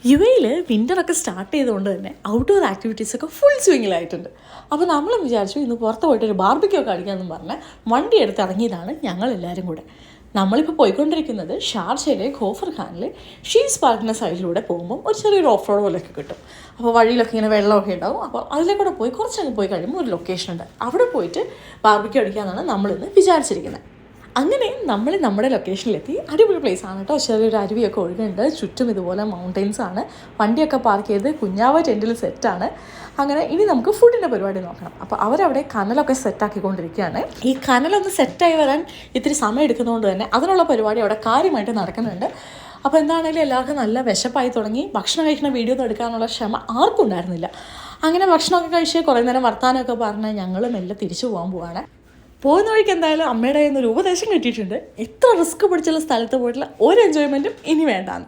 യുഎയിൽ വിൻ്ററൊക്കെ start ചെയ്തുകൊണ്ട് തന്നെ outdoor ആക്ടിവിറ്റീസൊക്കെ full സ്വിങ്ങിലായിട്ടുണ്ട്. അപ്പോൾ നമ്മൾ വിചാരിച്ചു ഇന്ന് പുറത്ത് പോയിട്ടൊരു ബാർബിക്യൂ ഒക്കെ അടിക്കാമെന്ന് പറഞ്ഞ് വണ്ടി എടുത്ത് ഇറങ്ങിയതാണ് ഞങ്ങളെല്ലാവരും കൂടെ. നമ്മളിപ്പോൾ പോയിക്കൊണ്ടിരിക്കുന്നത് ഷാർജയിലെ ഖോഫർ ഖാനിലെ ഷീസ് പാർക്കിൻ്റെ സൈഡിലൂടെ പോകുമ്പോൾ ഒരു ചെറിയൊരു ഓഫ് റോഡ് പോലെയൊക്കെ കിട്ടും. അപ്പോൾ വഴിയിലൊക്കെ ഇങ്ങനെ വെള്ളമൊക്കെ ഉണ്ടാവും. അപ്പോൾ അതിലേക്കൂടെ പോയി കുറച്ചങ്ങ് പോയി കഴിയുമ്പോൾ ഒരു ലൊക്കേഷൻ ഉണ്ട്, അവിടെ പോയിട്ട് ബാർബിക്യൂ അടിക്കാമെന്നാണ് നമ്മളിന്ന് വിചാരിച്ചിരിക്കുന്നത്. അങ്ങനെ നമ്മൾ നമ്മുടെ ലൊക്കേഷനിലെത്തി. അടിപൊളി പ്ലേസ് ആണ് കേട്ടോ. ചെറിയൊരു അരുവിയൊക്കെ ഒഴുകുന്നുണ്ട്, ചുറ്റും ഇതുപോലെ മൗണ്ടെയിൻസ് ആണ്. വണ്ടിയൊക്കെ പാർക്ക് ചെയ്ത് കുഞ്ഞാവ ടെൻറ്റിൽ സെറ്റാണ്. അങ്ങനെ ഇനി നമുക്ക് ഫുഡിൻ്റെ പരിപാടി നോക്കണം. അപ്പോൾ അവരവിടെ കനലൊക്കെ സെറ്റാക്കിക്കൊണ്ടിരിക്കുകയാണ്. ഈ കനലൊന്ന് സെറ്റായി വരാൻ ഇത്തിരി സമയം എടുക്കുന്നതുകൊണ്ട് തന്നെ അതിനുള്ള പരിപാടി അവിടെ കാര്യമായിട്ട് നടക്കുന്നുണ്ട്. അപ്പോൾ എന്താണെങ്കിലും എല്ലാവർക്കും നല്ല വിശപ്പായി തുടങ്ങി. ഭക്ഷണം കഴിക്കുന്ന വീഡിയോ ഒന്നും എടുക്കാനുള്ള ക്ഷമ ആർക്കും ഉണ്ടായിരുന്നില്ല. അങ്ങനെ ഭക്ഷണമൊക്കെ കഴിച്ച് കുറേ നേരം വർത്താനമൊക്കെ പറഞ്ഞ് ഞങ്ങൾ മെല്ലെ തിരിച്ചു പോകാൻ പോവാണ്. പോകുന്ന വഴിക്ക് എന്തായാലും അമ്മയുടെ കയ്യിൽ നിന്നൊരു ഉപദേശം കിട്ടിയിട്ടുണ്ട്, എത്ര റിസ്ക് പിടിച്ചുള്ള സ്ഥലത്ത് പോയിട്ടുള്ള ഒരു എൻജോയ്മെൻറ്റും ഇനി വേണ്ടാന്ന്.